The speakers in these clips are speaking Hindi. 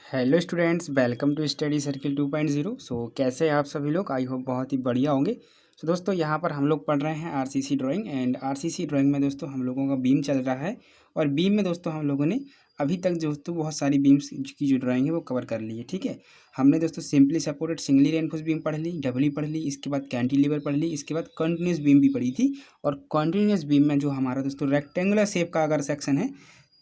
Hello students, welcome to study circle 2.0। कैसे हैं आप सभी लोग? आई होप बहुत ही बढ़िया होंगे। दोस्तों यहाँ पर हम लोग पढ़ रहे हैं RCC drawing. And RCC drawing में दोस्तों हम लोगों का बीम चल रहा है। और बीम में दोस्तों हम लोगों ने अभी तक दोस्तों बहुत सारी बीम्स की जो ड्राइंग है वो कवर कर ली है। ठीक है, हमने दोस्तों simply supported singly reinforce beam पढ़ ली, डबली पढ़ ली, इसके बाद कैंटिलीवर पढ़ ली, इसके बाद कंटिन्यूस बीम भी पढ़ी थी। और कंटिन्यूस बीम में जो हमारा दोस्तों रेक्टेंगुलर शेप का अगर सेक्शन है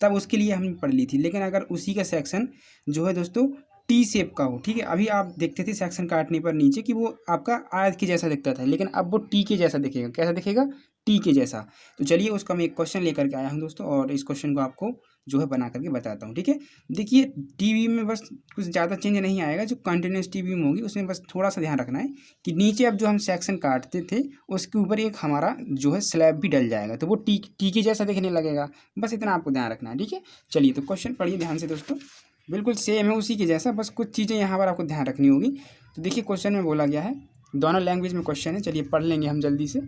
तब उसके लिए हमने पढ़ ली थी। लेकिन अगर उसी का सेक्शन जो है दोस्तों टी शेप का हो, ठीक है, अभी आप देखते थे सेक्शन काटने पर नीचे कि वो आपका आयत के जैसा दिखता था, लेकिन अब वो टी के जैसा दिखेगा। कैसा दिखेगा? टी के जैसा। तो चलिए उसका मैं एक क्वेश्चन लेकर के आया हूँ दोस्तों, और इस क्वेश्चन को आपको जो है बना करके बताता हूँ। ठीक है, देखिए टीवी में बस कुछ ज़्यादा चेंज नहीं आएगा। जो कंटिन्यूस टीवी में होगी उसमें बस थोड़ा सा ध्यान रखना है कि नीचे अब जो हम सेक्शन काटते थे उसके ऊपर एक हमारा जो है स्लैब भी डल जाएगा, तो वो टी के जैसा दिखने लगेगा। बस इतना आपको ध्यान रखना है। ठीक है, चलिए तो क्वेश्चन पढ़िए ध्यान से दोस्तों। बिल्कुल सेम है उसी के जैसा, बस कुछ चीज़ें यहाँ पर आपको ध्यान रखनी होगी। तो देखिए क्वेश्चन में बोला गया है, दोनों लैंग्वेज में क्वेश्चन है, चलिए पढ़ लेंगे हम जल्दी से।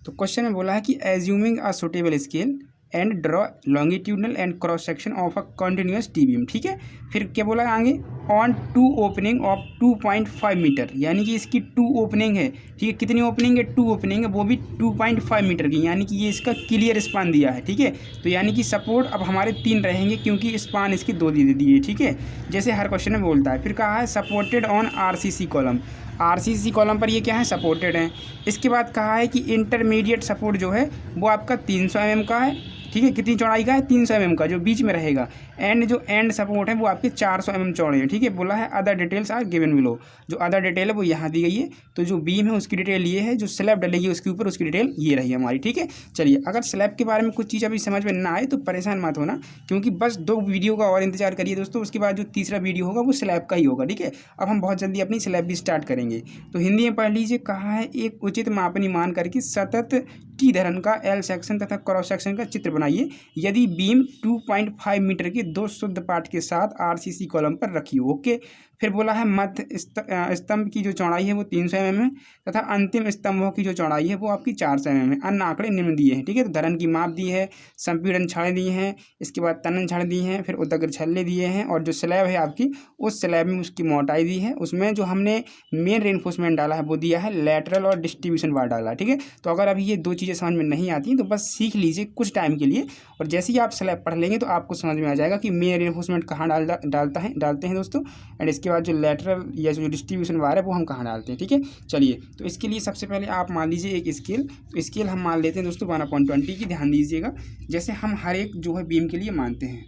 तो क्वेश्चन में बोला है कि assuming a suitable scale and draw longitudinal and cross section of a continuous T beam. ठीक है, फिर क्या बोला है आगे? On to opening of 2.5 metre, यानी कि इसकी टू ओपनिंग है। ठीक है, कितनी ओपनिंग है? टू ओपनिंग है, वो भी 2.5 मीटर की, यानी कि ये इसका क्लियर स्पान दिया है। ठीक है, तो यानी कि सपोर्ट अब हमारे 3 रहेंगे क्योंकि स्पान इसकी 2 दे दिए। ठीक है, जैसे हर क्वेश्चन में बोलता है। फिर कहा है supported on RCC column. RCC column पर ये क्या है? सपोर्टेड है। इसके बाद कहा है कि इंटरमीडिएट सपोर्ट जो है वो आपका 300 mm का है। ठीक है, कितनी चौड़ाई का है? 300 mm का, जो बीच में रहेगा। एंड जो एंड सपोर्ट है वो आपके 400 mm चौड़े हैं। ठीक है, बोला है other details are given below. जो अदर डिटेल है वो यहाँ दी गई है। तो जो बीम है उसकी डिटेल ये है, जो स्लैब डलेगी उसके ऊपर उसकी डिटेल ये रही हमारी। ठीक है, चलिए अगर स्लैब के बारे में कुछ चीज़ अभी समझ में ना आए तो परेशान मत होना, क्योंकि बस 2 वीडियो का और इंतजार करिए दोस्तों। उसके बाद जो तीसरा वीडियो होगा वो स्लैब का ही होगा। ठीक है, अब हम बहुत जल्दी अपनी स्लैब भी स्टार्ट करेंगे। तो हिंदी में पढ़ लीजिए। कहा है एक उचित मापनी मान करके सतत टी धरन का एल सेक्शन तथा क्रॉस सेक्शन का चित्र बनाइए यदि बीम 2.5 मीटर के 2 शुद्ध पार्ट के साथ आरसीसी कॉलम पर रखी हो। ओके, फिर बोला है मध्य स्तंभ की जो चौड़ाई है वो 300 mm है तथा अंतिम स्तंभों की जो चौड़ाई है वो आपकी 400 mm है। अन्य आंकड़े निम्न दिए हैं। ठीक है, तो धरन की माप दी है, संपीड़न छाड़े दिए हैं, इसके बाद तनन छाड़े दिए हैं, फिर उदग्र छल्ले दिए हैं, और जो स्लैब है आपकी उस स्लैब में उसकी मोटाई दी है। उसमें जो हमने मेन रेनफोर्समेंट डाला है वो दिया है लैटरल और डिस्ट्रीब्यूशन बार डाला है। ठीक है, तो अगर अभी ये 2 चीज़ें समझ में नहीं आती तो बस सीख लीजिए कुछ टाइम के लिए, और जैसे ही आप स्लैब पढ़ लेंगे तो आपको समझ में आ जाएगा कि मेन रेनफोर्समेंट कहाँ डालते हैं दोस्तों। एंड इसके बाद जो लैटरल या जो डिस्ट्रीब्यूशन वार है वो हम कहाँ डालते हैं। ठीक है, चलिए तो इसके लिए सबसे पहले आप मान लीजिए एक स्केल। तो स्केल हम मान लेते हैं दोस्तों 1/20 की, ध्यान दीजिएगा, जैसे हम हर एक जो है बीम के लिए मानते हैं।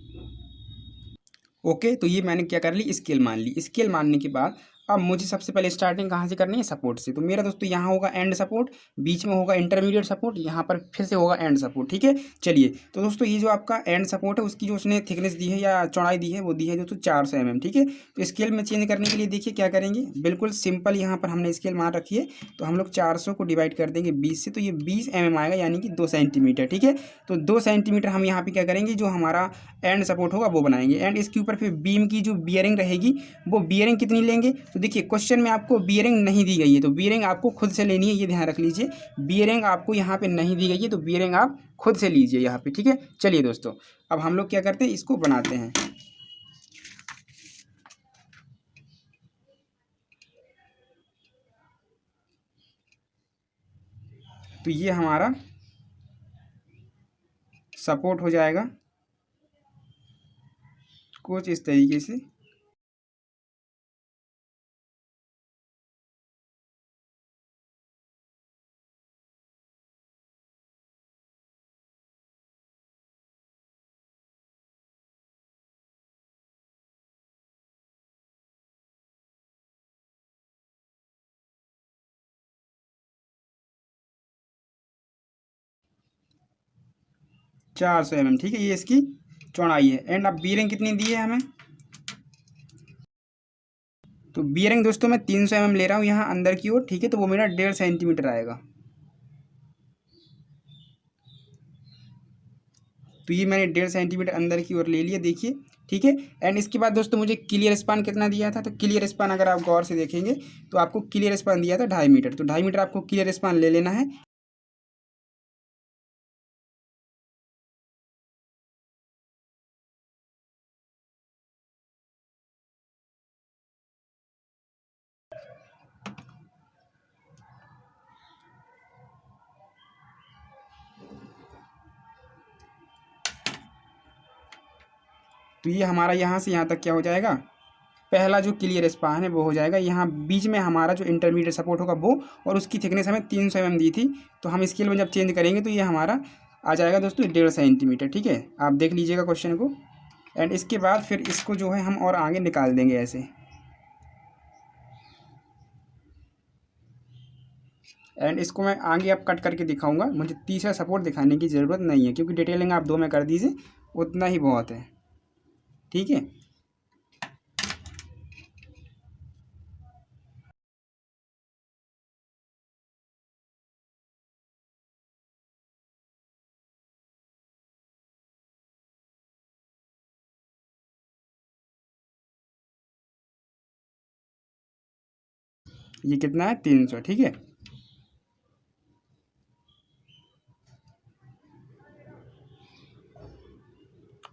ओके, तो ये मैंने क्या कर ली? स्केल मान ली। स्केल मानने के बाद अब मुझे सबसे पहले स्टार्टिंग कहाँ से करनी है? सपोर्ट से। तो मेरा दोस्तों यहाँ होगा एंड सपोर्ट, बीच में होगा इंटरमीडिएट सपोर्ट, यहाँ पर फिर से होगा एंड सपोर्ट। ठीक है, चलिए तो दोस्तों ये जो आपका एंड सपोर्ट है उसकी जो उसने थिकनेस दी है या चौड़ाई दी है वो दी है दोस्तों 400 mm। ठीक है, तो स्केल में चेंज करने के लिए देखिए क्या करेंगे, बिल्कुल सिंपल यहाँ पर हमने स्केल मान रखी है। तो हम लोग 400 को डिवाइड कर देंगे 20 से, तो ये 20 mm आएगा, यानी कि 2 सेंटीमीटर। ठीक है, तो 2 सेंटीमीटर हम यहाँ पे क्या करेंगे, जो हमारा एंड सपोर्ट होगा वो बनाएंगे। एंड इसके ऊपर फिर बीम की जो बियरिंग रहेगी वो बियरिंग कितनी लेंगे? तो देखिए क्वेश्चन में आपको बियरिंग नहीं दी गई है, तो बियरिंग आपको खुद से लेनी है, ये ध्यान रख लीजिए। बियरिंग आपको यहाँ पे नहीं दी गई है, तो बियरिंग आप खुद से लीजिए यहाँ पे। ठीक है, चलिए दोस्तों अब हम लोग क्या करते हैं, इसको बनाते हैं। तो ये हमारा सपोर्ट हो जाएगा कुछ इस तरीके से। चार सौ mm, ठीक है, ये इसकी चौड़ाई है। एंड अब बियरिंग कितनी दी है हमें? तो बियरिंग दोस्तों मैं 300 mm ले रहा हूँ यहाँ अंदर की ओर। ठीक है, तो वो मेरा 1.5 सेंटीमीटर आएगा। तो ये मैंने 1.5 सेंटीमीटर अंदर की ओर ले लिया, देखिए। ठीक है, एंड इसके बाद दोस्तों मुझे क्लियर स्पान कितना दिया था? तो क्लियर स्पान अगर आप गौर से देखेंगे तो आपको क्लियर स्पान दिया था 2.5 मीटर। तो 2.5 मीटर आपको क्लियर स्पान ले लेना है। तो ये हमारा यहाँ से यहाँ तक क्या हो जाएगा, पहला जो क्लियर स्पान है वो हो जाएगा। यहाँ बीच में हमारा जो इंटरमीडिएट सपोर्ट होगा वो, और उसकी थिकनेस हमें 300 mm दी थी, तो हम स्केल में जब चेंज करेंगे तो ये हमारा आ जाएगा दोस्तों 1.5 सेंटीमीटर। ठीक है, आप देख लीजिएगा क्वेश्चन को। एंड इसके बाद फिर इसको जो है हम और आगे निकाल देंगे ऐसे। एंड इसको मैं आगे अब कट करके दिखाऊंगा, मुझे तीसरा सपोर्ट दिखाने की ज़रूरत नहीं है, क्योंकि डिटेलिंग आप 2 में कर दीजिए, उतना ही बहुत है। ठीक है, ये कितना है 300। ठीक है,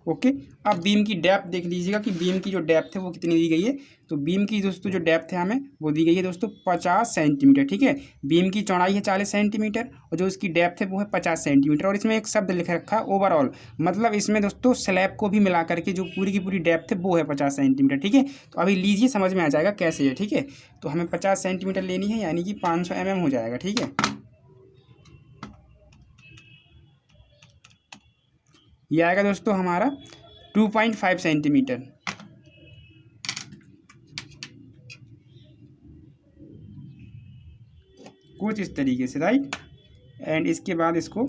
ओके। अब बीम की डेप्थ देख लीजिएगा कि बीम की जो डेप्थ है वो कितनी दी गई है। तो बीम की दोस्तों जो डेप्थ है हमें वो दी गई है दोस्तों 50 सेंटीमीटर। ठीक है, बीम की चौड़ाई है 40 सेंटीमीटर और जो इसकी डेप्थ है वो है 50 सेंटीमीटर। और इसमें एक शब्द लिख रखा है ओवरऑल, मतलब इसमें दोस्तों स्लैब को भी मिला करके जो पूरी की पूरी डेप्थ है वो है 50 सेंटीमीटर। ठीक है, तो अभी लीजिए, समझ में आ जाएगा कैसे है। ठीक है, तो हमें 50 सेंटीमीटर लेनी है, यानी कि 500 mm हो जाएगा। ठीक है, ये आएगा दोस्तों हमारा 2.5 सेंटीमीटर। कुछ इस तरीके से, राइट। एंड इसके बाद इसको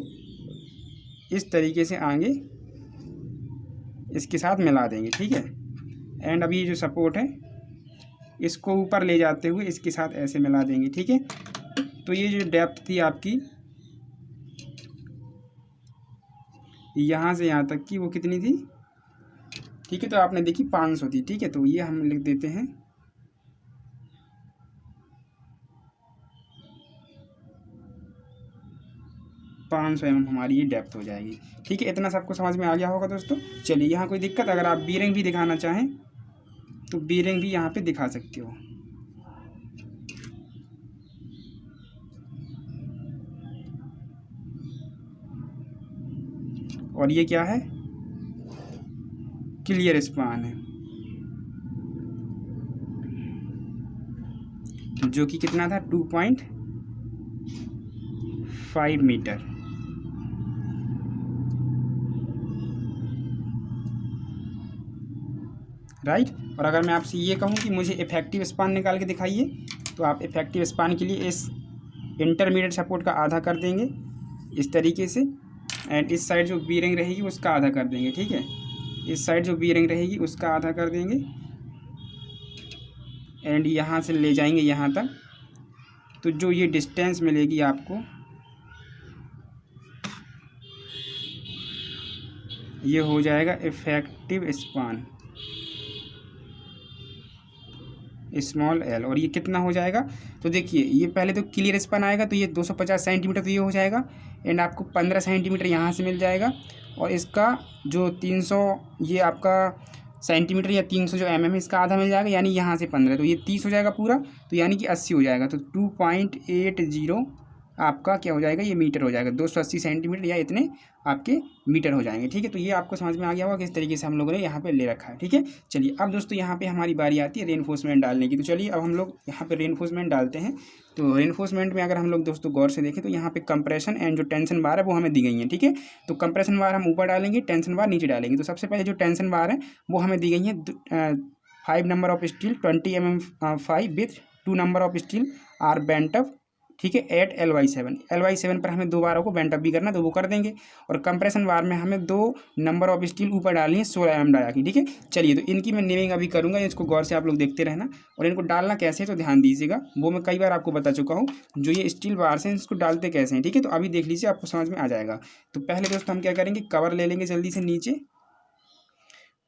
इस तरीके से आगे इसके साथ मिला देंगे। ठीक है, एंड अभी ये जो सपोर्ट है इसको ऊपर ले जाते हुए इसके साथ ऐसे मिला देंगे। ठीक है, तो ये जो डेप्थ थी आपकी यहाँ से यहाँ तक की वो कितनी थी, ठीक है, तो आपने देखी 500 थी। ठीक है, तो ये हम लिख देते हैं 500 mm हमारी ये डेप्थ हो जाएगी। ठीक है, इतना सबको समझ में आ गया होगा दोस्तों। चलिए, यहाँ कोई दिक्कत, अगर आप बीरिंग भी दिखाना चाहें तो बीरिंग भी यहाँ पे दिखा सकते हो। और ये क्या है, क्लियर स्पान है, जो कि कितना था 2.5 मीटर। राइट। और अगर मैं आपसे ये कहूँ कि मुझे इफेक्टिव स्पान निकाल के दिखाइए, तो आप इफेक्टिव स्पान के लिए इस इंटरमीडिएट सपोर्ट का आधा कर देंगे इस तरीके से, एंड इस साइड जो बीरिंग रहेगी उसका आधा कर देंगे। ठीक है, इस साइड जो बीरिंग रहेगी उसका आधा कर देंगे, एंड यहाँ से ले जाएंगे यहाँ तक। तो जो ये डिस्टेंस मिलेगी आपको, ये हो जाएगा इफेक्टिव स्पान स्मॉल एल। और ये कितना हो जाएगा, तो देखिए ये पहले तो क्लियर स्पान आएगा, तो ये 250 सेंटीमीटर तो ये हो जाएगा, एंड आपको 15 सेंटीमीटर यहाँ से मिल जाएगा। और इसका जो 300 ये आपका सेंटीमीटर या 300 जो mm है इसका आधा मिल जाएगा, यानी यहाँ से 15, तो ये 30 हो जाएगा पूरा, तो यानी कि 80 हो जाएगा। तो 2.80 आपका क्या हो जाएगा, ये मीटर हो जाएगा। 280 सेंटीमीटर या इतने आपके मीटर हो जाएंगे। ठीक है, तो ये आपको समझ में आ गया होगा किस तरीके से हम लोगों ने यहाँ पे ले रखा है। ठीक है, चलिए अब दोस्तों यहाँ पे हमारी बारी आती है रेनफोर्समेंट डालने की। तो चलिए अब हम लोग यहाँ पे रेनफोर्समेंट डालते हैं। तो रेनफोर्समेंट में अगर हम लोग दोस्तों गौर से देखें तो यहाँ पे कंप्रेशन एंड जो टेंशन बार है वो हमें दी गई है। ठीक है, तो कंप्रेशन बार हम ऊपर डालेंगे, टेंशन बार नीचे डालेंगे। तो सबसे पहले जो टेंशन बार है वो हमें दी गई है 5 number of steel 20 mm 5 with 2 number of steel are bent up. ठीक है, एट LY7 पर हमें 2 बारों को बेंट अप भी करना, तो वो कर देंगे। और कंप्रेशन बार में हमें 2 नंबर ऑफ स्टील ऊपर डालनी है 16 mm डाया की। ठीक है, चलिए तो इनकी मैं नेमिंग अभी करूँगा, इसको गौर से आप लोग देखते रहना। और इनको डालना कैसे है तो ध्यान दीजिएगा, वो मैं कई बार आपको बता चुका हूँ। जो ये स्टील बार्स हैं इसको डालते कैसे हैं, ठीक है, तो अभी देख लीजिए, आपको समझ में आ जाएगा। तो पहले दोस्तों हम क्या करेंगे, कवर ले लेंगे जल्दी से नीचे।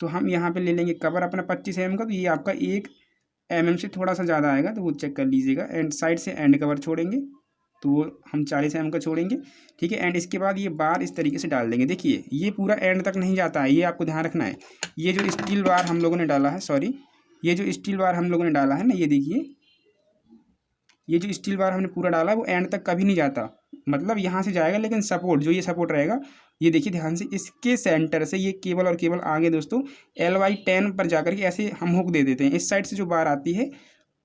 तो हम यहाँ पर ले लेंगे कवर अपना 25 mm का, तो ये आपका 1 mm से थोड़ा सा ज़्यादा आएगा, तो वो चेक कर लीजिएगा। एंड साइड से एंड कवर छोड़ेंगे, तो वो हम 40 mm का छोड़ेंगे। ठीक है, एंड इसके बाद ये बार इस तरीके से डाल देंगे। देखिए ये पूरा एंड तक नहीं जाता है, ये आपको ध्यान रखना है। ये जो स्टील बार हम लोगों ने डाला है, सॉरी, ये जो स्टील बार हम लोगों ने डाला है ना, ये देखिए, ये जो स्टील बार हमने पूरा डाला है वो एंड तक कभी नहीं जाता, मतलब यहाँ से जाएगा, लेकिन सपोर्ट जो ये सपोर्ट रहेगा, ये देखिए ध्यान से, इसके सेंटर से ये केबल और केबल आगे दोस्तों Ly10 पर जाकर के ऐसे हम हुक दे देते हैं। इस साइड से जो बार आती है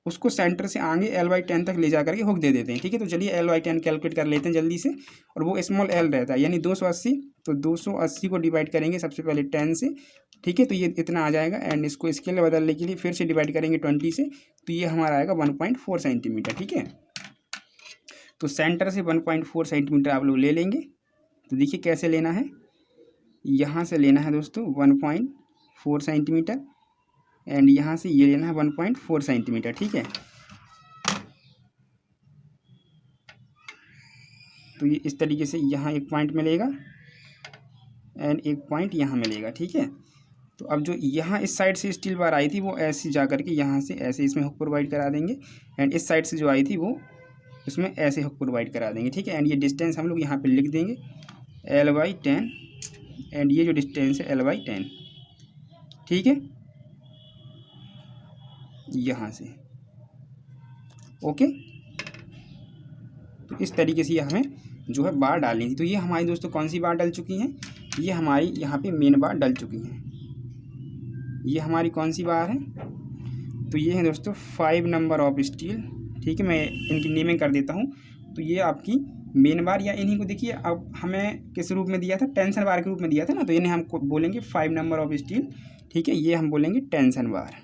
उसको सेंटर से आगे Ly10 तक ले जा करके हुक दे देते हैं। ठीक है, तो चलिए Ly10 कैलकुलेट कर लेते हैं जल्दी से। और वो स्मॉल एल रहता है यानी 280, तो 280 को डिवाइड करेंगे सबसे पहले 10 से। ठीक है, तो ये इतना आ जाएगा। एंड इसको स्केल में बदलने के लिए फिर से डिवाइड करेंगे 20 से, तो ये हमारा आएगा 1.4 सेंटीमीटर। ठीक है, तो सेंटर से 1.4 सेंटीमीटर आप लोग ले लेंगे। तो देखिए कैसे लेना है, यहाँ से लेना है दोस्तों 1.4 सेंटीमीटर, एंड यहाँ से ये लेना है 1.4 सेंटीमीटर। ठीक है, तो ये इस तरीके से यहाँ एक पॉइंट मिलेगा एंड एक पॉइंट यहाँ मिलेगा। ठीक है, तो अब जो यहाँ इस साइड से स्टील बार आई थी वो ऐसे जा करके यहाँ से ऐसे इसमें हुक प्रोवाइड करा देंगे, एंड इस साइड से जो आई थी वो उसमें ऐसे हुक प्रोवाइड करा देंगे। ठीक है, एंड ये डिस्टेंस हम लोग यहाँ पे लिख देंगे Ly10, एंड ये जो डिस्टेंस है Ly10। ठीक है, यहाँ से ओके। तो इस तरीके से हमें जो है बार डालनी थी। तो ये हमारी दोस्तों कौन सी बार डल चुकी हैं, ये हमारी यहाँ पे मेन बार डल चुकी हैं। ये हमारी कौन सी बार है, तो ये है दोस्तों 5 नंबर ऑफ स्टील। ठीक है, मैं इनकी नेमिंग कर देता हूँ। तो ये आपकी मेन बार, या इन्हीं को देखिए अब हमें किस रूप में दिया था, टेंशन बार के रूप में दिया था ना, तो इन्हें हम बोलेंगे 5 नंबर ऑफ स्टील। ठीक है, ये हम बोलेंगे टेंशन बार,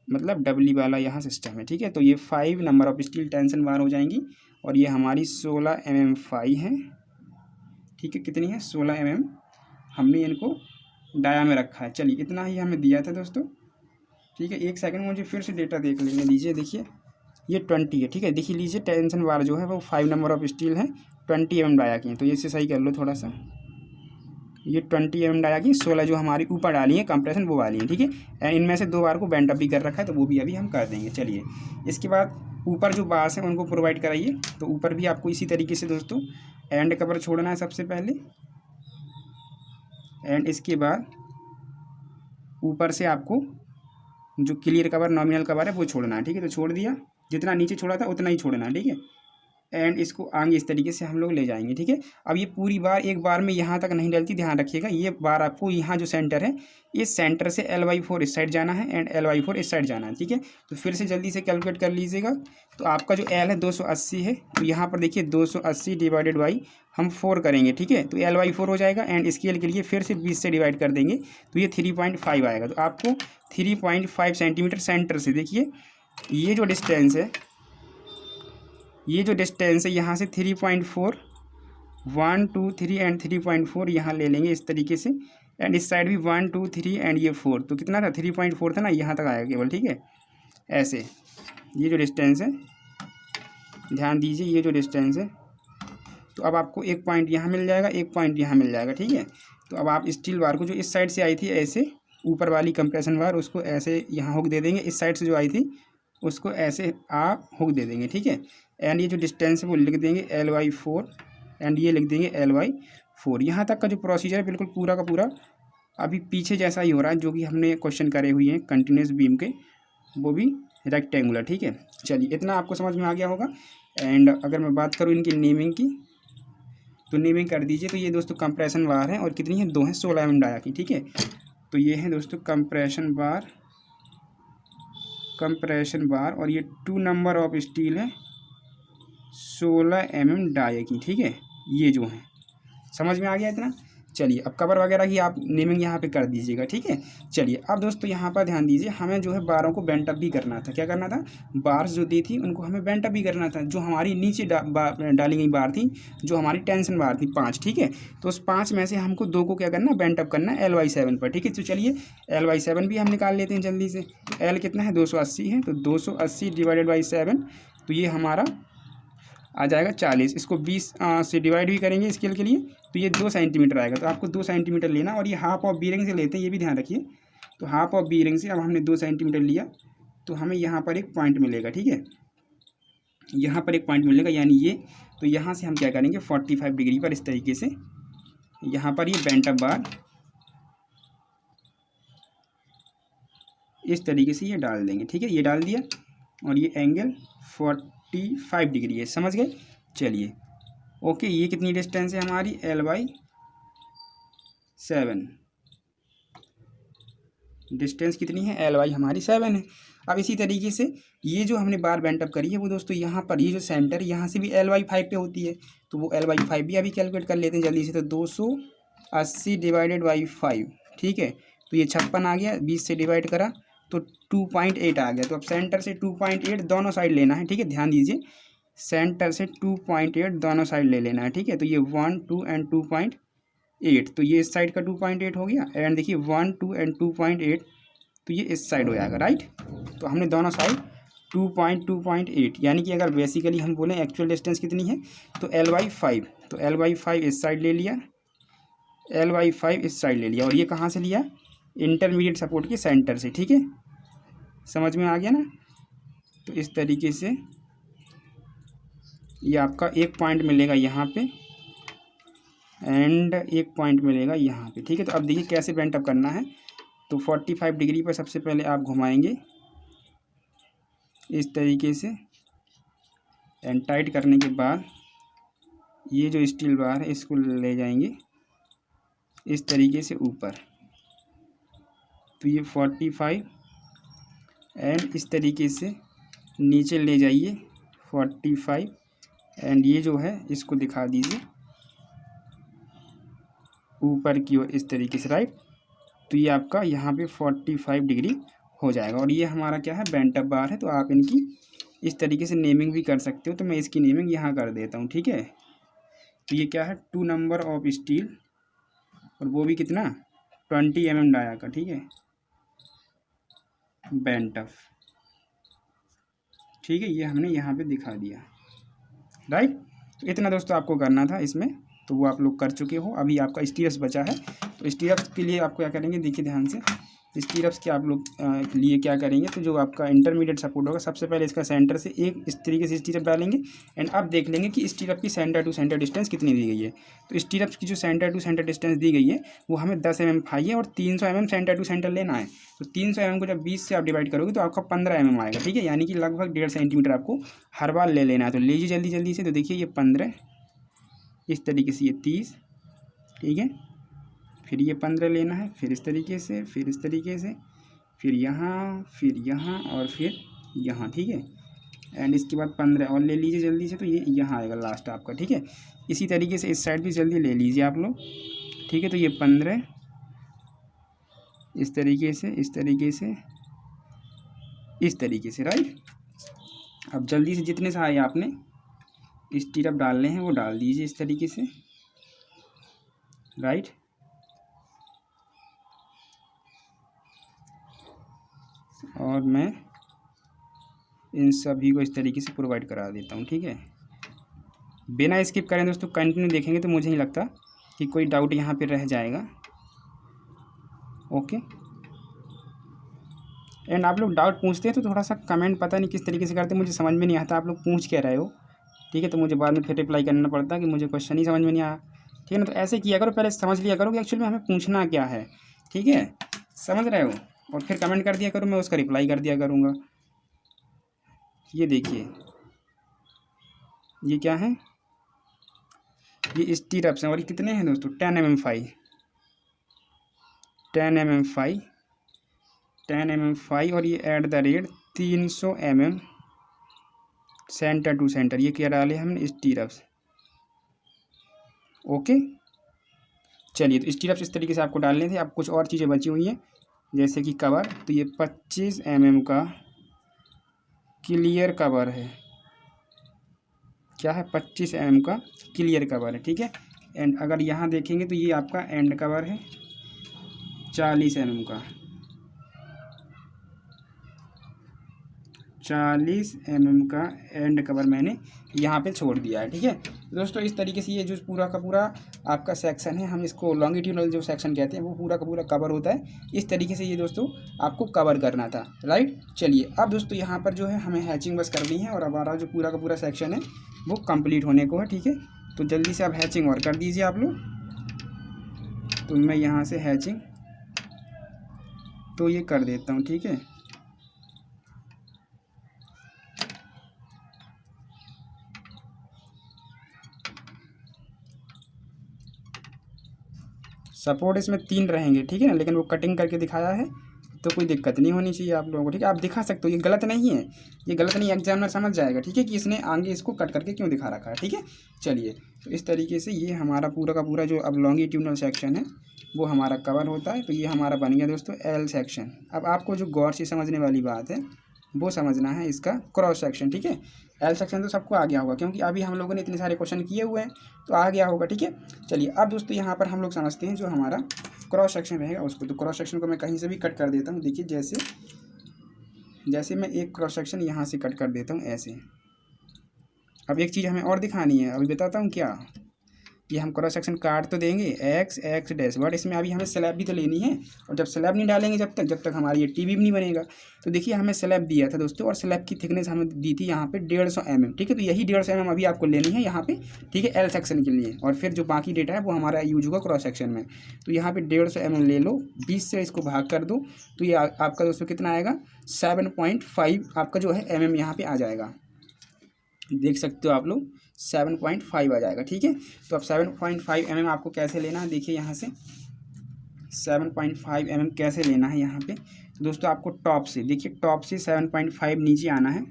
मतलब डब्ली वाला यहाँ सिस्टम है। ठीक है, तो ये 5 नंबर ऑफ स्टील टेंशन बार हो जाएंगी, और ये हमारी 16 mm 5 है। ठीक है, कितनी है 16 mm हमने इनको डाया में रखा है। चलिए इतना ही हमें दिया था दोस्तों। ठीक है, एक सेकंड मुझे फिर से डेटा देख लेने दीजिए। देखिए ये 20 है। ठीक है, देखिए लीजिए टेंशन बार जो है वो 5 नंबर ऑफ स्टील है, 20 mm डाया की है। तो ये से सही कर लो थोड़ा सा, ये 20 mm डाया की 16 जो हमारी ऊपर डाली है कंप्रेशन वो वाली है। ठीक है, एंड इनमें से 2 बार को बेंट अप भी कर रखा है, तो वो भी अभी हम कर देंगे। चलिए इसके बाद ऊपर जो बार्स हैं उनको प्रोवाइड कराइए। तो ऊपर भी आपको इसी तरीके से दोस्तों एंड कवर छोड़ना है सबसे पहले, एंड इसके बाद ऊपर से आपको जो क्लियर कवर नॉमिनल कवर है वो छोड़ना है। ठीक है, तो छोड़ दिया, जितना नीचे छोड़ा था उतना ही छोड़ना है। ठीक है, एंड इसको आगे इस तरीके से हम लोग ले जाएंगे। ठीक है, अब ये पूरी बार एक बार में यहाँ तक नहीं डलती, ध्यान रखिएगा। ये बार आपको यहाँ जो सेंटर है, इस सेंटर से Ly4 इस साइड जाना है एंड Ly4 इस साइड जाना है। ठीक है, तो फिर से जल्दी से कैलकुलेट कर लीजिएगा। तो आपका जो L है 280 है, तो यहाँ पर देखिए 280 डिवाइडेड बाई हम 4 करेंगे। ठीक है, तो Ly4 हो जाएगा, एंड स्केल के लिए फिर से 20 से डिवाइड कर देंगे, तो ये 3.5 आएगा। तो आपको 3.5 सेंटीमीटर सेंटर से, देखिए ये जो डिस्टेंस है, ये जो डिस्टेंस है यहाँ से 3.4, 1 2 3 एंड 3.4 यहाँ ले लेंगे इस तरीके से, एंड इस साइड भी 1 2 3 एंड ये 4, तो कितना था 3.4 था ना, यहाँ तक आएगा केवल। ठीक है, ऐसे ये जो डिस्टेंस है, ध्यान दीजिए ये जो डिस्टेंस है, तो अब आपको एक पॉइंट यहाँ मिल जाएगा, एक पॉइंट यहाँ मिल जाएगा। ठीक है, तो अब आप स्टील बार को जो इस साइड से आई थी ऐसे ऊपर वाली कंप्रेशन बार, उसको ऐसे यहाँ हुक दे देंगे, इस साइड से जो आई थी उसको ऐसे आप हुक दे देंगे। ठीक है, एंड ये जो डिस्टेंस है वो लिख देंगे Ly4, एंड ये लिख देंगे Ly4। यहाँ तक का जो प्रोसीजर है बिल्कुल पूरा का पूरा अभी पीछे जैसा ही हो रहा है, जो कि हमने क्वेश्चन करे हुए हैं कंटिन्यूस बीम के, वो भी रेक्टेंगुलर। ठीक है, चलिए इतना आपको समझ में आ गया होगा। एंड अगर मैं बात करूँ इनकी नेमिंग की, तो नेमिंग कर दीजिए। तो ये दोस्तों कंप्रेशन बार है, और कितनी है 2 है 16 mm डाया की। ठीक है, तो ये है दोस्तों कंप्रेशन बार, और ये 2 नंबर ऑफ स्टील है 16 mm डाया की। ठीक है, ये जो है समझ में आ गया इतना। चलिए अब कवर वगैरह की आप नेमिंग यहाँ पे कर दीजिएगा। ठीक है, चलिए अब दोस्तों यहाँ पर ध्यान दीजिए, हमें जो है बारों को बेंट अप भी करना था। क्या करना था, बार्स जो दी थी उनको हमें बेंट अप भी करना था। जो हमारी नीचे डाली गई बार थी, जो हमारी टेंशन बार थी 5। ठीक है, तो उस 5 में से हमको 2 को क्या करना, बेंट अप करना है Ly7 पर। ठीक है, तो चलिए Ly7 भी हम निकाल लेते हैं जल्दी से। तो L कितना है 280 है, तो 280 डिवाइडेड बाई 7, तो ये हमारा आ जाएगा 40। इसको 20 से डिवाइड भी करेंगे स्केल के लिए, तो ये 2 सेंटीमीटर आएगा। तो आपको 2 सेंटीमीटर लेना, और ये हाफ ऑफ बीरिंग से लेते हैं, ये भी ध्यान रखिए। तो हाफ ऑफ बीरिंग से अब हमने 2 सेंटीमीटर लिया, तो हमें यहाँ पर एक पॉइंट मिलेगा। ठीक है, यहाँ पर एक पॉइंट मिलेगा, यानी ये, तो यहाँ से हम क्या करेंगे 45 डिग्री पर इस तरीके से यहाँ पर ये बेंट अप बार इस तरीके से ये डाल देंगे। ठीक है, ये डाल दिया, और ये एंगल 45 डिग्री है, समझ गए। चलिए ओके, ये कितनी डिस्टेंस है हमारी, L/7, डिस्टेंस कितनी है, L/, हमारी 7 है। अब इसी तरीके से ये जो हमने बार बेंट अप करी है वो दोस्तों यहाँ पर ये जो सेंटर यहाँ से भी L/5 पे होती है, तो वो L/5 भी अभी कैलकुलेट कर लेते हैं जल्दी से। तो 280 डिवाइडेड बाई 5, ठीक है, तो ये 56 आ गया, 20 से डिवाइड करा तो 2.8 आ गया। तो अब सेंटर से 2.8 दोनों साइड लेना है, ठीक है, ध्यान दीजिए, सेंटर से 2.8 दोनों साइड ले लेना है, ठीक है। तो ये 1, 2 एंड 2.8, तो ये इस साइड का 2.8 हो गया, एंड देखिए 1, 2 एंड 2.8, तो ये इस साइड हो जाएगा, राइट। तो हमने दोनों साइड 2.8, यानी कि अगर बेसिकली हम बोलें एक्चुअल डिस्टेंस कितनी है तो L/5, तो L/5 इस साइड ले लिया, L/5 इस साइड ले लिया, और ये कहाँ से लिया, इंटरमीडिएट सपोर्ट के सेंटर से, ठीक है, समझ में आ गया ना। तो इस तरीके से ये आपका एक पॉइंट मिलेगा यहाँ पे एंड एक पॉइंट मिलेगा यहाँ पे, ठीक है। तो अब देखिए कैसे बेंट अप करना है। तो 45 डिग्री पर सबसे पहले आप घुमाएंगे इस तरीके से, एंड टाइट करने के बाद ये जो स्टील बार है इसको ले जाएंगे इस तरीके से ऊपर, तो ये 45 एंड इस तरीके से नीचे ले जाइए 45, एंड ये जो है इसको दिखा दीजिए ऊपर की ओर इस तरीके से, राइट। तो ये आपका यहाँ पे 45 डिग्री हो जाएगा, और ये हमारा क्या है, बेंट अप बार है। तो आप इनकी इस तरीके से नेमिंग भी कर सकते हो, तो मैं इसकी नेमिंग यहाँ कर देता हूँ, ठीक है। तो ये क्या है, 2 नंबर ऑफ स्टील, और वो भी कितना, 20 mm डाया का, ठीक है, बेंट अप, ठीक है, ये हमने यहाँ पे दिखा दिया, राइट। तो इतना दोस्तों आपको करना था इसमें, तो वो आप लोग कर चुके हो। अभी आपका स्टीरप्स बचा है, तो स्टीरप्स के लिए आपको क्या करेंगे, देखिए ध्यान से, स्टीरप्स के आप लोग लिए क्या करेंगे, तो जो आपका इंटरमीडिएट सपोर्ट होगा सबसे पहले इसका सेंटर से एक इस तरीके से स्टीरप डालेंगे, एंड अब देख लेंगे कि स्टीरप की सेंटर टू सेंटर डिस्टेंस कितनी दी गई है। तो स्टीरप्स की जो सेंटर टू सेंटर डिस्टेंस दी गई है वो हमें 10 mm फाई है, और 300 mm सेंटर टू सेंटर लेना है। तो 300 mm को जब 20 से आप डिवाइड करोगे तो आपका 15 mm आएगा, ठीक है, यानी कि लगभग 1.5 सेंटीमीटर आपको हर बार ले लेना है। तो लीजिए जल्दी जल्दी से, तो देखिए ये 15, इस तरीके से ये 30, ठीक है, फिर ये 15 लेना है, फिर इस तरीके से, फिर इस तरीके से, फिर यहाँ और फिर यहाँ, ठीक है, एंड इसके बाद 15 और ले लीजिए जल्दी से, तो ये यहाँ आएगा लास्ट आपका, ठीक है। इसी तरीके से इस साइड भी जल्दी ले लीजिए आप लोग, ठीक है। तो ये 15 इस तरीके से, इस तरीके से, इस तरीके से, राइट। अब जल्दी से जितने सारे आपने स्टीरअप डालने हैं वो डाल दीजिए इस तरीके से, राइट। और मैं इन सभी को इस तरीके से प्रोवाइड करा देता हूँ, ठीक है। बिना स्किप करें दोस्तों, कंटिन्यू देखेंगे तो मुझे नहीं लगता कि कोई डाउट यहाँ पे रह जाएगा, ओके। एंड आप लोग डाउट पूछते हैं तो थोड़ा सा कमेंट पता नहीं किस तरीके से करते, मुझे समझ में नहीं आता आप लोग पूछ क्या रहे हो, ठीक है। तो मुझे बाद में फिर रिप्लाई करना पड़ता है कि मुझे क्वेश्चन ही समझ में नहीं आया, ठीक है ना। तो ऐसे किया करो, पहले समझ लिया करो कि एक्चुअली में हमें पूछना क्या है, ठीक है, समझ रहे हो, और फिर कमेंट कर दिया करो, मैं उसका रिप्लाई कर दिया करूँगा। ये देखिए ये क्या है, ये स्टीरअप्स हैं, और ये कितने हैं दोस्तों, 10 mm phi, 10 mm phi, 10 mm phi, और ये at the rate 300 mm centre to centre, ये क्या डाले हमने, स्टीरअप्स, ओके। चलिए, तो स्टीरअप्स इस तरीके से आपको डालने थे। अब कुछ और चीज़ें बची हुई हैं जैसे कि कवर, तो ये 25 mm का क्लियर कवर है, क्या है, 25 mm का क्लियर कवर है, ठीक है। एंड अगर यहाँ देखेंगे तो ये आपका एंड कवर है 40 mm का, 40 mm का एंड कवर मैंने यहाँ पे छोड़ दिया है, ठीक है दोस्तों। इस तरीके से ये जो पूरा का पूरा आपका सेक्शन है, हम इसको लॉन्गिट्यूडनल जो सेक्शन कहते हैं, वो पूरा का पूरा कवर होता है। इस तरीके से ये दोस्तों आपको कवर करना था, राइट। चलिए अब दोस्तों यहाँ पर जो है हमें हैचिंग बस करनी है, और हमारा जो पूरा का पूरा सेक्शन है वो कंप्लीट होने को है, ठीक है। तो जल्दी से आप हैचिंग और कर दीजिए आप लोग। तो मैं यहाँ से हैचिंग तो ये कर देता हूँ, ठीक है। सपोर्ट इसमें 3 रहेंगे, ठीक है ना, लेकिन वो कटिंग करके दिखाया है तो कोई दिक्कत नहीं होनी चाहिए आप लोगों को, ठीक है। आप दिखा सकते हो, ये गलत नहीं है, ये गलत नहीं, एग्जामिनर समझ जाएगा, ठीक है, कि इसने आगे इसको कट करके क्यों दिखा रखा है, ठीक है। चलिए, तो इस तरीके से ये हमारा पूरा का पूरा जो अब लॉन्गिट्यूडनल सेक्शन है वो हमारा कवर होता है। तो ये हमारा बन गया दोस्तों एल सेक्शन। अब आपको जो गौर से समझने वाली बात है वो समझना है इसका क्रॉस सेक्शन, ठीक है। एल सेक्शन तो सबको आ गया होगा क्योंकि अभी हम लोगों ने इतने सारे क्वेश्चन किए हुए हैं, तो आ गया होगा, ठीक है। चलिए, अब दोस्तों यहाँ पर हम लोग समझते हैं जो हमारा क्रॉस सेक्शन रहेगा उसको। तो क्रॉस सेक्शन को मैं कहीं से भी कट कर देता हूँ, देखिए जैसे मैं एक क्रॉस सेक्शन यहाँ से कट कर देता हूँ ऐसे। अब एक चीज़ हमें और दिखानी है, अभी बताता हूँ क्या। ये हम क्रॉस सेक्शन काट तो देंगे एक्स एक्स डैश, बट इसमें अभी हमें स्लैब भी तो लेनी है, और जब स्लैब नहीं डालेंगे जब तक हमारा ये टी-बीम नहीं बनेगा। तो देखिए, हमें स्लैब दिया था दोस्तों, और स्लैब की थिकनेस हमें दी थी यहाँ पे 150 mm, ठीक है। तो यही 150 mm अभी आपको लेनी है यहाँ पे, ठीक है, एल सेक्शन के लिए, और फिर जो बाकी डेटा है वो हमारा यूज होगा क्रॉस सेक्शन में। तो यहाँ पे 150 mm ले लो, 20 से इसको भाग कर दो, तो ये आपका दोस्तों कितना आएगा, 7.5 आपका जो है mm यहाँ पे आ जाएगा, देख सकते हो आप लोग, 7.5 आ जाएगा, ठीक है। तो अब 7.5 mm आपको कैसे लेना है, देखिए यहाँ से 7.5 mm कैसे लेना है यहाँ पे। तो दोस्तों आपको टॉप से, देखिए टॉप से 7.5 नीचे आना है,